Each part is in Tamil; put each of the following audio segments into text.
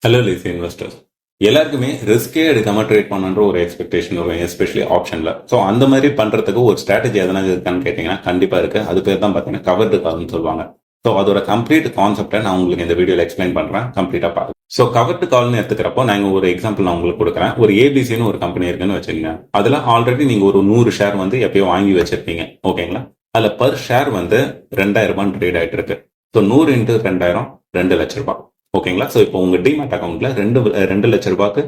Hello Lissy investors. எல்லாருக்குமே ரிஸ்கே எடுக்காம ட்ரேட் பண்ணன்ற ஒரு எக்ஸ்பெக்டேஷன் வரும், எஸ்பெஷலி ஆப்ஷன்ல. ஸோ அந்த மாதிரி பண்றதுக்கு ஒரு ஸ்ட்ராட்டஜி எதனா இருக்கான்னு கேட்டீங்கன்னா கண்டிப்பா இருக்கு. அது பேர் தான் பாத்தீங்கன்னா கவர்டு கால்னு சொல்லுவாங்க. ஸோ அதோட கம்ப்ளீட் கான்செப்டை நான் உங்களுக்கு இந்த வீடியோல எக்ஸ்பிளைன் பண்றேன், கம்ப்ளீட்டா பாருங்க. ஸோ கவர்டு கால்னு எடுத்துக்கிறப்போ நாங்க ஒரு எக்ஸாம்பிள் நான் உங்களுக்கு கொடுக்குறேன். ஒரு ஏபிசின்னு ஒரு கம்பெனி இருக்குன்னு வச்சுக்கோங்க. அதுல ஆல்ரெடி நீங்க ஒரு 100 ஷேர் வந்து எப்பயோ வாங்கி வச்சிருப்பீங்க, ஓகேங்களா? அதுல பர் ஷேர் வந்து 2000 ரூபாய் ட்ரேட் ஆயிட்டு இருக்கு. ஸோ 100 இன்ட்டு 2000 2 லட்சம் ரூபாய், ஓகேங்களா? ஸோ இப்போ உங்க டிமேட் அக்கௌண்ட்ல 2 லட்சம் ரூபாய்க்கு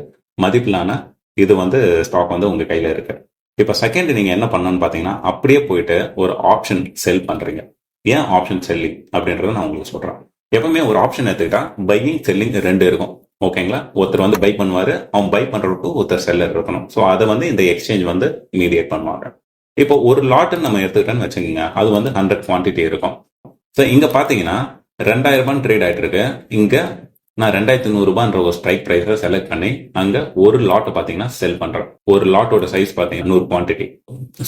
மதிப்பிலான இது வந்து ஸ்டாக் வந்து உங்க கையில இருக்கு. இப்போ செகண்ட் நீங்க என்ன பண்ணணும்னு பாத்தீங்கன்னா, அப்படியே போயிட்டு ஒரு ஆப்ஷன் செல் பண்றீங்க. ஏன் ஆப்ஷன் செல்லிங் அப்படின்றத நான் உங்களுக்கு சொல்றேன். எப்பவுமே ஒரு ஆப்ஷன் எடுத்துக்கிட்டா பையிங் செல்லிங் ரெண்டு இருக்கும், ஓகேங்களா? ஒருத்தர் வந்து பை பண்ணுவாரு, அவன் பை பண்றதுக்கு ஒருத்தர் செல்லர் இருக்கணும். ஸோ அதை வந்து இந்த எக்ஸ்சேஞ்ச் வந்து மீடியேட் பண்ணுவாங்க. இப்போ ஒரு லாட்னு நம்ம எடுத்துக்கிட்டோன்னு வச்சுக்கோங்க, அது வந்து 100 குவான்டிட்டி இருக்கும். ஸோ இங்க பாத்தீங்கன்னா 2000 ரூபாய் ட்ரேட் ஆயிட்டு இருக்கு. இங்க நான் 2100 ரூபான்ற ஒரு ஸ்ட்ரைக் பிரைஸை செலக்ட் பண்ணி அங்க ஒரு லாட் பாத்தீங்கன்னா செல் பண்றேன். ஒரு லாட்டோட சைஸ் பாத்தீங்கன்னா 100 குவான்டிட்டி.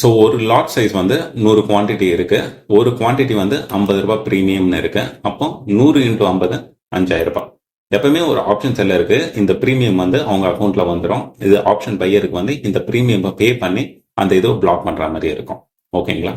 ஸோ ஒரு லாட் சைஸ் வந்து 100 குவான்டிட்டி இருக்கு. ஒரு குவான்டிட்டி வந்து 50 ரூபாய் பிரீமியம்னு இருக்கு. அப்போ 100 இன்டூ 50 5000 ரூபாய். எப்பவுமே ஒரு ஆப்ஷன் செல்லருக்கு இந்த பிரீமியம் வந்து அவங்க அக்கௌண்ட்ல வந்துடும். இது ஆப்ஷன் பையருக்கு வந்து இந்த பிரீமியம் பே பண்ணி அந்த இதோ பிளாக் பண்ற மாதிரி இருக்கும், ஓகேங்களா?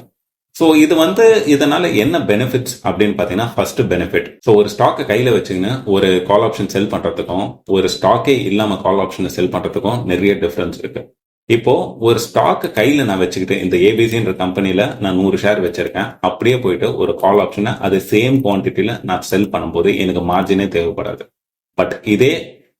ஸோ இது வந்து இதனால என்ன பெனிஃபிட்ஸ் அப்படின்னு பாத்தீங்கன்னா, ஃபர்ஸ்ட் பெனிஃபிட், ஸோ ஒரு ஸ்டாக்கை கையில வச்சுக்கின்னு ஒரு கால் ஆப்ஷன் செல் பண்றதுக்கும் ஒரு ஸ்டாக்கே இல்லாம கால் ஆப்ஷன் செல் பண்றதுக்கும் நிறைய டிஃபரன்ஸ் இருக்கு. இப்போ ஒரு ஸ்டாக் கையில நான் வச்சுக்கிட்டு இந்த ஏபிசின்ற கம்பெனில நான் 100 ஷேர் வச்சிருக்கேன். அப்படியே போயிட்டு ஒரு கால் ஆப்ஷனை அது சேம் குவான்டிட்டியில நான் செல் பண்ணும்போது எனக்கு மார்ஜினே தேவைப்படாது. பட் இதே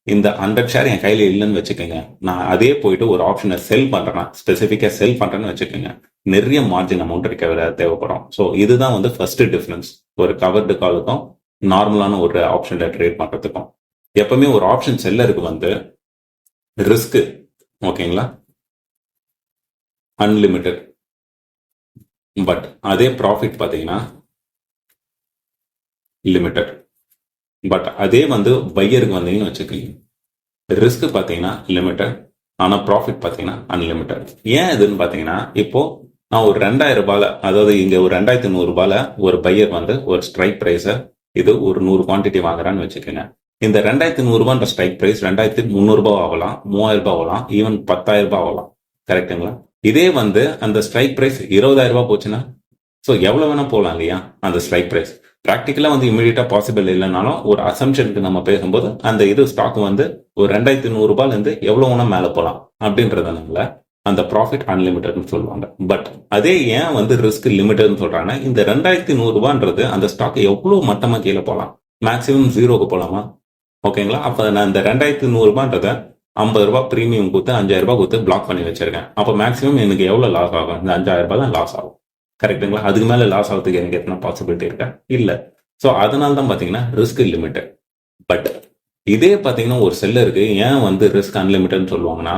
இந்த 100 ஷேர் என் கையில இல்லைன்னு வச்சுக்கோங்க, நான் அதே போயிட்டு ஒரு ஆப்ஷனை செல் பண்றேன், ஸ்பெசிஃபிக்கா செல் பண்றேன்னு வச்சுக்கோங்க, நிறைய மார்ஜின் அமௌண்ட் தேவைப்படும். ஸோ இதுதான் வந்து ஃபர்ஸ்ட் டிஃபரன்ஸ் ஒரு கவர்டு காலுக்கும் நார்மலான ஒரு ஆப்ஷன்ல ட்ரேட் பண்றதுக்கும். எப்பவுமே ஒரு ஆப்ஷன் செல்லருக்கு வந்து ரிஸ்க், ஓகேங்களா, அன்லிமிட்டெட். பட் அதே ப்ராஃபிட் பாத்தீங்கன்னா லிமிட்டெட். பட் அதே வந்து பையருக்கு வந்தீங்கன்னு வச்சுக்கோங்க, ரிஸ்க் பாத்தீங்கன்னா லிமிட்டட், ஆனா ப்ராஃபிட் பாத்தீங்கன்னா அன்லிமிட்டட். ஏன் இதுன்னு பாத்தீங்கன்னா, இப்போ நான் ஒரு 2000 ரூபாயில, அதாவது இங்க ஒரு 2100 ரூபாயில ஒரு பையர் வந்து ஒரு ஸ்ட்ரைக் பிரைஸ இது ஒரு 100 குவான்டிட்டி வாங்குறான்னு வச்சுக்கோங்க. இந்த 2100 ரூபாய் ஸ்ட்ரைக் பிரைஸ் 2300 ரூபாய் ஆகலாம், 3000 ரூபாய் ஆகலாம், ஈவன் 10,000 ரூபாய் ஆகலாம், கரெக்டுங்களா? இதே வந்து அந்த ஸ்ட்ரைக் பிரைஸ் 20,000 ரூபாய் போச்சுன்னா, ஸோ எவ்வளவு வேணா போகலாம் இல்லையா அந்த ஸ்ட்ரைக் பிரைஸ். ப்ராக்டிக்கலா வந்து இமீடியட்டா பாசிபிள் இல்லைனாலும் ஒரு அசம்ஷனுக்கு நம்ம பேசும்போது அந்த இது ஸ்டாக் வந்து ஒரு 2100 ரூபாயில இருந்து எவ்வளவு வேணா மேல போகலாம் அப்படின்றதுனால அந்த ப்ராஃபிட் அன்லிமிட்டட்னு சொல்லுவாங்க. பட் அதே ஏன் வந்து ரிஸ்க் லிமிட்டட்னு சொல்றாங்கன்னா, இந்த 2100 ரூபான்றது அந்த ஸ்டாக் எவ்வளவு மட்டமா கீழே போகலாம், மேக்சிமம் ஜீரோக்கு போலாமா, ஓகேங்களா? அப்ப நான் இந்த 2100 ரூபான்றத 50 ரூபாய் பிரீமியம் கொடுத்து 5000 ரூபாய் கொடுத்து பிளாக் பண்ணி வச்சிருக்கேன். அப்ப மேக்சிமம் எனக்கு எவ்வளவு லாஸ் ஆகும்? இந்த 5000 ரூபாய் தான் லாஸ் ஆகும், கரெக்டுங்களா? அதுக்கு மேல லாஸ் ஆகிறதுக்கு எனக்கு எத்தனை பாசிபிலிட்டி இருக்கா? இல்ல. ஸோ அதனால தான் பாத்தீங்கன்னா ரிஸ்க் லிமிட்டட். பட் இதே பாத்தீங்கன்னா ஒரு செல்லருக்கு ஏன் வந்து ரிஸ்க் அன்லிமிட்டட்னு சொல்லுவாங்கன்னா,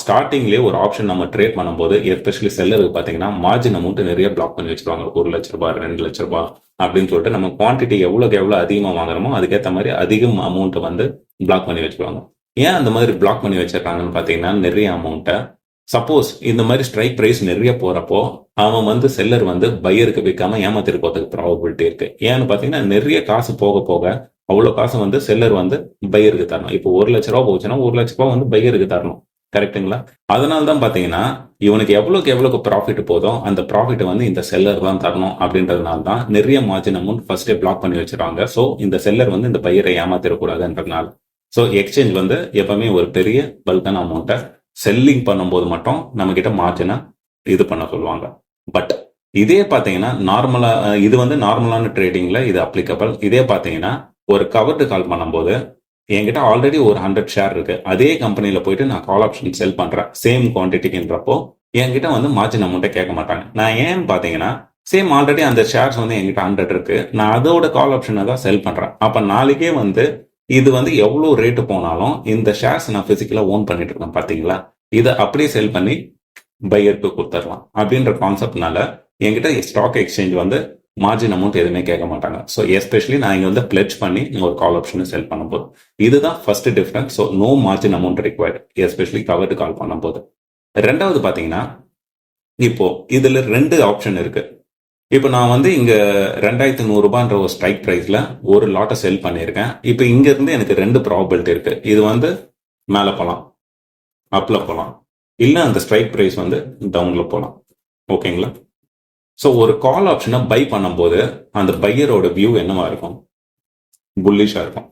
ஸ்டார்டிங்லேயே ஒரு ஆப்ஷன் நம்ம ட்ரேட் பண்ணும்போது எஸ்பெஷலி செல்லருக்கு பாத்தீங்கன்னா மார்ஜின் அமௌண்ட் நிறைய பிளாக் பண்ணி வச்சிருவாங்க. 1 லட்சம் ரூபாய் 2 லட்சம் ரூபாய் அப்படின்னு சொல்லிட்டு நம்ம குவான்டிட்டி எவ்வளவுக்கு எவ்வளவு அதிகமா வாங்குறோமோ அதுக்கேற்ற மாதிரி அதிகம் அமௌண்ட் வந்து பிளாக் பண்ணி வச்சிருவாங்க. ஏன் அந்த மாதிரி பிளாக் பண்ணி வச்சிருக்காங்கன்னு பாத்தீங்கன்னா, நிறைய அமௌண்ட்டை சப்போஸ் இந்த மாதிரி ஸ்ட்ரைக் பிரைஸ் நிறைய போறப்போ அவன் வந்து செல்லர் வந்து பையருக்கு விற்காம ஏமாத்திட்டு போறதுக்கு ப்ராபபிலிட்டி இருக்கு. ஏன்னு பாத்தீங்கன்னா, நிறைய காசு போக போக அவ்வளவு காசு வந்து செல்லர் வந்து பையருக்கு தரணும். இப்போ 1 லட்ச ரூபாய் போச்சுன்னா 1 லட்ச ரூபாய் வந்து பையருக்கு தரணும், கரெக்டுங்களா? அதனால தான் பாத்தீங்கன்னா இவனுக்கு எவ்வளவுக்கு ப்ராஃபிட் போதோ அந்த ப்ராஃபிட் வந்து இந்த செல்லர் தான் தரணும். அப்படின்றதுனால தான் நிறைய மார்ஜின் அமௌண்ட் ஃபர்ஸ்டே பிளாக் பண்ணி வச்சிருக்காங்க. ஸோ இந்த செல்லர் வந்து இந்த பையரை ஏமாத்திடக்கூடாதுன்றதுனால. ஸோ எக்ஸ்சேஞ்ச் வந்து எப்பவுமே ஒரு பெரிய பல்கான அமௌண்ட்டை செல்லிங் பண்ணும்போது மட்டும் நம்ம கிட்ட மார்ஜினை இது பண்ண சொல்லுவாங்க. பட் இதே பாத்தீங்கன்னா நார்மலா, இது வந்து நார்மலான ட்ரேடிங்ல இது அப்ளிகபிள். இதே பாத்தீங்கன்னா ஒரு கவர்டு கால் பண்ணும்போது என்கிட்ட ஆல்ரெடி ஒரு 100 ஷேர் இருக்கு, அதே கம்பெனில போயிட்டு நான் கால் ஆப்ஷன் செல் பண்றேன் சேம் குவான்டிட்டிக்குன்றப்போ என்கிட்ட வந்து மார்ஜின் அமௌண்ட்டை கேட்க மாட்டாங்க. நான் ஏன் பாத்தீங்கன்னா, சேம் ஆல்ரெடி அந்த ஷேர்ஸ் வந்து என்கிட்ட 100 இருக்கு, நான் அதோட கால் ஆப்ஷனை தான் செல் பண்றேன். அப்ப நாளைக்கே வந்து இது வந்து எவ்வளவு ரேட்டு போனாலும் இந்த ஷேர்ஸ் நான் பிசிக்கலா ஓன் பண்ணிட்டு இருக்கேன் பாத்தீங்களா, இதை அப்படியே செல் பண்ணி பையருக்கு கொடுத்துடலாம் அப்படின்ற கான்செப்ட்னால என்கிட்ட ஸ்டாக் எக்ஸ்சேஞ்ச் வந்து மார்ஜின் அமௌண்ட் எதுவுமே கேட்க மாட்டாங்க. ஸோ எஸ்பெஷலி நான் இங்க வந்து பிளெட்ஜ் பண்ணி ஒரு கால் ஆப்ஷன் செல் பண்ணும்போது இதுதான் first difference. So no margin amount required, especially covered call பண்ணும்போது. ரெண்டாவது பாத்தீங்கன்னா, இப்போ இதுல 2 ஆப்ஷன் இருக்கு. இப்போ நான் வந்து இங்க 2100 ஒரு ஸ்ட்ரைக் பிரைஸ்ல ஒரு லாட்டை செல் பண்ணியிருக்கேன். இப்போ இங்க இருந்து எனக்கு 2 ப்ராபபிலிட்டி இருக்கு. இது வந்து மேல போலாம், அப்ல போலாம், இல்ல அந்த ஸ்ட்ரைக் பிரைஸ் வந்து டவுன்ல போலாம். ஓகேங்களா? ஸோ ஒரு கால் ஆப்ஷனை பை பண்ணும்போது அந்த பையரோட வியூ என்னவா இருக்கும்? புல்லிஷா இருக்கும்.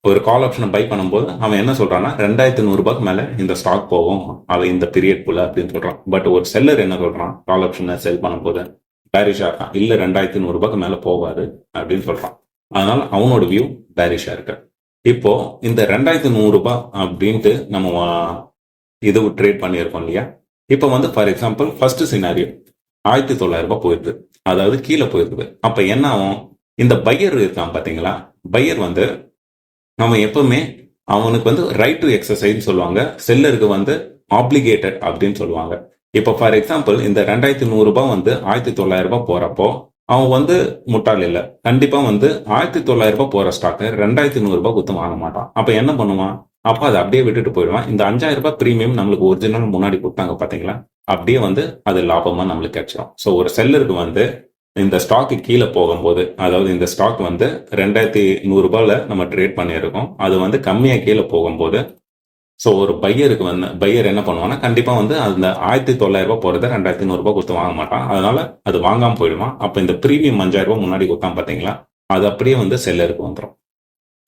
ஒரு கால் ஆப்ஷனை பை பண்ணும்போது அவன் என்ன சொல்றான்னா 2100 மேல இந்த ஸ்டாக் போகும் அவன் இந்த பீரியட் குள்ள அப்படின்னு சொல்றான். பட் ஒரு செல்லர் என்ன சொல்றான், கால் ஆப்ஷனை செல் பண்ணும்போது பேரிஷா இருக்கான், இல்ல 2100 மேல போகாது அப்படின்னு சொல்றான். அதனால அவனோட வியூ பேரிஷா இருக்கு. இப்போ இந்த 2100 அப்படின்ட்டு நம்ம இது ட்ரேட் பண்ணியிருக்கோம் இல்லையா? இப்போ வந்து ஃபார் எக்ஸாம்பிள் ஃபர்ஸ்ட் சினாரியோ 1900 போயிருக்கு, அதாவது கீழே போயிருக்குது. அப்ப என்ன ஆகும்? இந்த பையர் இருக்கான் பாத்தீங்களா, பையர் வந்து அவன் எப்பவுமே அவனுக்கு வந்து ரைட் டு எக்ஸசைஸ் சொல்லுவாங்க, செல்லருக்கு வந்து ஆப்ளிகேட்டட் அப்படின்னு சொல்லுவாங்க. இப்போ ஃபார் எக்ஸாம்பிள் இந்த 2100 வந்து 1900 போறப்போ அவன் வந்து முட்டாள் இல்லை, கண்டிப்பா வந்து 1900 போற ஸ்டாக்கு 2100 குத்து வாங்க மாட்டான். அப்ப என்ன பண்ணுவான்? அப்ப அதை அப்படியே விட்டுட்டு போயிடுவான். இந்த 5000 பிரீமியம் நம்மளுக்கு ஒரிஜினல் முன்னாடி கொடுத்தாங்க பாத்தீங்களா, அப்படியே வந்து அது லாபமா நம்மளுக்கு கிடைச்சிடும். ஸோ ஒரு செல்லருக்கு வந்து இந்த ஸ்டாக்கு கீழே போகும்போது, அதாவது இந்த ஸ்டாக் வந்து 2100 நம்ம ட்ரேட் பண்ணியிருக்கோம், அது வந்து கம்மியா கீழே போகும்போது, ஸோ ஒரு பையருக்கு வந்து பையர் என்ன பண்ணுவான்னா கண்டிப்பா வந்து அந்த 1900 போறதை 2100 கொடுத்து வாங்க மாட்டான். அதனால அது வாங்காம போயிடுவான். அப்ப இந்த பிரீமியம் 5000 முன்னாடி கொடுத்தான் பாத்தீங்களா, அது அப்படியே வந்து செல்லருக்கு வந்துடும்.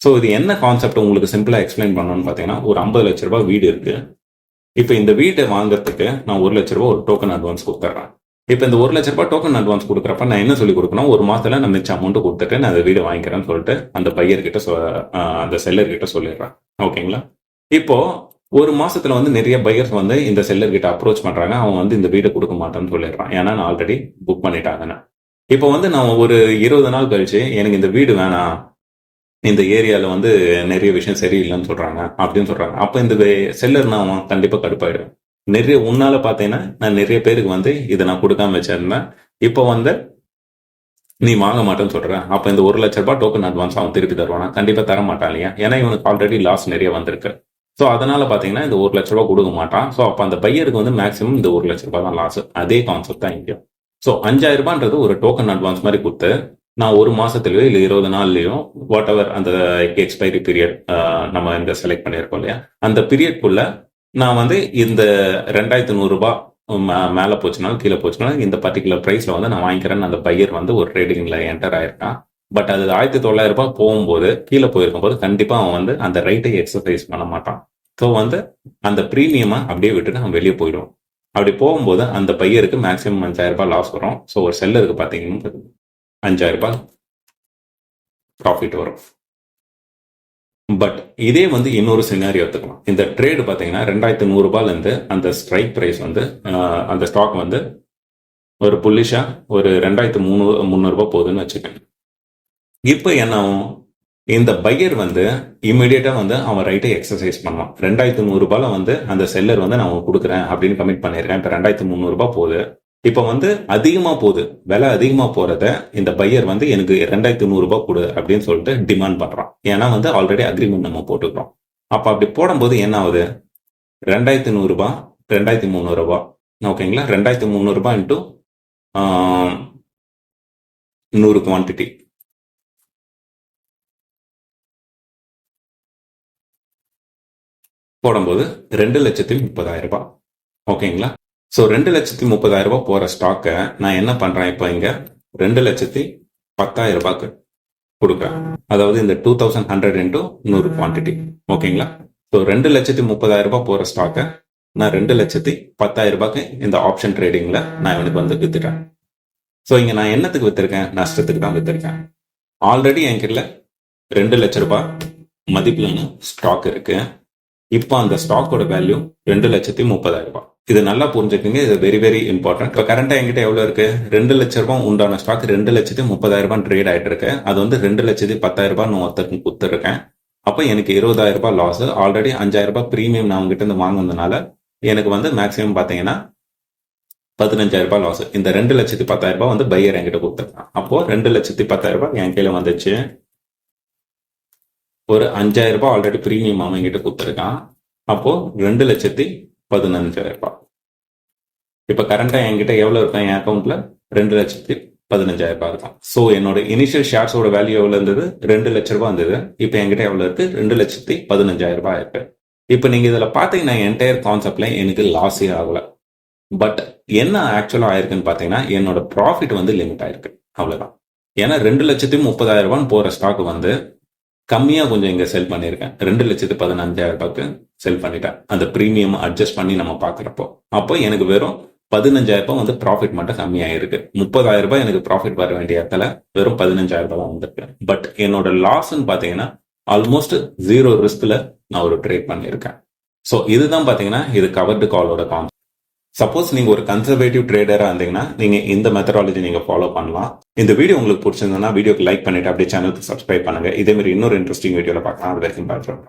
ஸோ இது என்ன கான்செப்ட் உங்களுக்கு சிம்பிளா எக்ஸ்பிளைன் பண்ணணும்னு பாத்தீங்கன்னா, ஒரு 50 லட்ச ரூபாய் வீடு இருக்கு. இப்ப இந்த வீட்டை வாங்குறதுக்கு நான் 1 லட்ச ரூபாய் ஒரு டோக்கன் அட்வான்ஸ் கொடுத்துட்றேன். இப்போ இந்த 1 லட்ச ரூபாய் டோக்கன் அட்வான்ஸ் கொடுக்குறப்ப நான் என்ன சொல்லி கொடுக்கணும், ஒரு மாசத்துல நான் மிச்ச அமௌண்ட் கொடுத்துட்டு நான் அந்த வீடு வாங்கிக்கிறேன்னு சொல்லிட்டு அந்த பையர் கிட்ட அந்த செல்லர் கிட்ட சொல்லிடுறேன். ஓகேங்களா? இப்போ ஒரு மாசத்துல வந்து நிறைய பையர்ஸ் வந்து இந்த செல்லர் கிட்ட அப்ரோச் பண்றாங்க, அவன் வந்து இந்த வீடை கொடுக்க மாட்டேன்னு சொல்லிடுறான், ஏன்னா நான் ஆல்ரெடி புக் பண்ணிட்டாங்கன்னு. இப்போ வந்து நான் ஒரு 20 நாள் கழிச்சு எனக்கு இந்த வீடு வேணாம், இந்த ஏரியால வந்து நிறைய விஷயம் சரியில்லைன்னு சொல்றாங்க அப்படின்னு சொல்றாங்க. அப்ப இந்த செல்லர் நான் கண்டிப்பா கடுப்பாயிடுவேன். நிறைய உன்னால பாத்தீங்கன்னா நான் நிறைய பேருக்கு வந்து இதை நான் கொடுக்காம வச்சிருந்தேன், இப்போ வந்து நீ வாங்க மாட்டேன்னு சொல்ற, அப்ப இந்த 1 லட்ச ரூபாய் டோக்கன் அட்வான்ஸ் அவன் திருப்பி தருவானா? கண்டிப்பா தர மாட்டான் இல்லையா? ஏன்னா இவனுக்கு ஆல்ரெடி லாஸ் நிறைய வந்திருக்கு. ஸோ அதனால பாத்தீங்கன்னா இந்த 1 லட்ச ரூபாய் கொடுக்க மாட்டான். ஸோ அப்ப அந்த பையருக்கு வந்து மேக்சிமம் இந்த 1 லட்ச ரூபாய் தான் லாஸ். அதே கான்செப்ட் தான் இங்கே. ஸோ 5000 ஒரு டோக்கன் அட்வான்ஸ் மாதிரி கொடுத்து நான் ஒரு மாசத்துலயோ இல்ல 20 நாள்லயோ வாட் எவர் அந்த எக்ஸ்பைரி பீரியட் நம்ம இந்த செலக்ட் பண்ணியிருக்கோம் இல்லையா, அந்த பீரியட்குள்ள நான் வந்து இந்த 2100 மேல போச்சுனாலும் கீழே போச்சுனாலும் இந்த பர்டிகுலர் பிரைஸ்ல வந்து நான் வாங்கிக்கிறேன்னு அந்த பையர் வந்து ஒரு ட்ரேடிங்ல என்டர் ஆயிருக்கான். பட் அது 1900 போகும்போது கீழே போயிருக்கும் போது கண்டிப்பா அவன் வந்து அந்த ரைட்டை எக்ஸசைஸ் பண்ண மாட்டான். ஸோ வந்து அந்த பிரீமியமா அப்படியே விட்டுட்டு அவன் வெளியே போயிடும். அப்படி போகும்போது அந்த பையருக்கு மேக்சிமம் 5000 லாஸ் வரும். ஸோ ஒரு செல்லருக்கு பாத்தீங்கன்னா 5000 ப்ராஃபிட் வரும். பட் இதே வந்து இன்னொரு சினாரியோ எடுத்துக்கலாம். இந்த ட்ரேடு பாத்தீங்கன்னா 2100 இருந்து அந்த ஸ்ட்ரைக் பிரைஸ் வந்து அந்த ஸ்டாக் வந்து ஒரு புல்லிஷா ஒரு 2300 போகுதுன்னு வச்சுக்கேன். இப்போ என்ன ஆகும்? இந்த பையர் வந்து இமிடியேட்டா வந்து அவன் ரைட்டை எக்ஸசைஸ் பண்ணுவான். 2100 வந்து அந்த செல்லர் வந்து நான் கொடுக்குறேன் அப்படின்னு கமிட் பண்ணியிருக்கேன். இப்போ 2300 போகுது. இப்ப வந்து அதிகமா போகுது, விலை அதிகமா போறத இந்த பையர் வந்து எனக்கு 2100 கொடு அப்படின்னு சொல்லிட்டு டிமாண்ட் பண்றான். ஏன்னா வந்து ஆல்ரெடி அக்ரிமெண்ட் நம்ம போட்டுக்கிறோம். அப்ப அப்படி போடும்போது என்ன ஆகுது? 2100 2300. ஓகேங்களா? 2300 இன்டூ 100 குவான்டிட்டி போடும்போது 2,30,000. ஓகேங்களா? ஸோ 2,30,000 போற ஸ்டாக்கை நான் என்ன பண்றேன், இப்போ இங்க 2,10,000 கொடுக்குறேன். அதாவது இந்த 2100 இன்டூ 100 குவான்டிட்டி. ஓகேங்களா? ஸோ 2,30,000 போற ஸ்டாக்கை நான் 2,10,000 இந்த ஆப்ஷன் ட்ரேடிங்ல நான் இவனுக்கு வந்து வித்துட்டேன். ஸோ இங்க நான் என்னத்துக்கு வித்திருக்கேன்? நஷ்டத்துக்கு தான் வித்திருக்கேன். ஆல்ரெடி என்கிட்ட 2 லட்ச ரூபாய் மதிப்பிலான ஸ்டாக் இருக்கு. இப்போ அந்த ஸ்டாக்கோட வேல்யூ 2,30,000. இது நல்லா புரிஞ்சுக்கோங்க, இது வெரி வெரி இம்பார்ட்டன்ட். இப்போ கரண்டா என்கிட்ட எவ்வளவு இருக்கு? 2 லட்ச ரூபாய் உண்டான ஸ்டாக் 2,30,000 ட்ரேட் ஆயிட்டு இருக்கு. அது வந்து 2,10,000 ஒருத்தருக்கு கொடுத்துருக்கேன். அப்ப எனக்கு 20,000 லாஸ். ஆல்ரெடி 5,000 பிரீமியம் நான் உங்ககிட்ட இருந்து வாங்கினதுனால எனக்கு வந்து மேக்சிமம் பாத்தீங்கன்னா 15,000 லாஸ். இந்த 2,10,000 வந்து பையர் என்கிட்ட கொடுத்துருக்கான். அப்போ 2,10,000 என் கையில வந்துச்சு. ஒரு 5,000 ஆல்ரெடி பிரீமியம் அவன் கிட்ட கொடுத்துருக்கான். அப்போ 2,15,000. இப்ப கரண்டா என்கிட்ட எவ்வளவு இருக்கும், என் அக்கௌண்ட்ல 2,15,000 ரூபாய் இருக்கும். ஸோ என்னோட இனிஷியல் ஷேர்ஸோட வேல்யூ எவ்வளவு இருந்தது, 2 லட்ச ரூபாய் இருந்தது. இப்ப என்கிட்ட எவ்வளவு இருக்கு, 2,15,000 ரூபாய் இருக்கு. இப்ப நீங்க இதுல பாத்தீங்கன்னா என்டையர் கான்செப்ட்ல எனக்கு லாஸே ஆகல. பட் என்ன ஆக்சுவலா ஆயிருக்குன்னு பாத்தீங்கன்னா என்னோட ப்ராஃபிட் வந்து லிமிட் ஆயிருக்கு, அவ்வளவுதான். ஏன்னா 2,30,000 ரூபான்னு போற ஸ்டாக் வந்து கம்மியா கொஞ்சம் இங்க செல் பண்ணிருக்கேன். 2,15,000 ரூபாய்க்கு செல் பண்ணிட்டேன். அந்த பிரீமியம் அட்ஜஸ்ட் பண்ணி நம்ம பாக்குறப்போ அப்போ எனக்கு வெறும் 15,000 ரூபாய் வந்து ப்ராஃபிட் மட்டும் கம்மியாயிருக்கு. 30,000 ரூபாய் எனக்கு ப்ராஃபிட் வர வேண்டிய இடத்துல வெறும் 15,000 ரூபாய் தான் வந்திருக்கு. பட் என்னோட லாஸ்ன்னு பாத்தீங்கன்னா ஆல்மோஸ்ட் 0 ரிஸ்க்ல நான் ஒரு ட்ரேட் பண்ணியிருக்கேன். ஸோ இதுதான் பாத்தீங்கன்னா இது கவர்டு காலோட கான்செப்ட். சப்போஸ் நீங்க ஒரு கன்சர்வேட்டிவ் ட்ரேடரா இருந்தீங்கன்னா நீங்க இந்த மெத்தடாலஜி நீங்க ஃபாலோ பண்ணலாம். இந்த வீடியோ உங்களுக்கு பிடிச்சிருந்ததுன்னா வீடியோக்கு லைக் பண்ணிட்டு அப்படியே சேனலுக்கு சப்ஸ்கிரைப் பண்ணுங்க. இதே மாதிரி இன்னொரு இன்ட்ரெஸ்டிங் வீடியோல பார்க்கலாம். அது வரைக்கும் பார்க்கலாம்.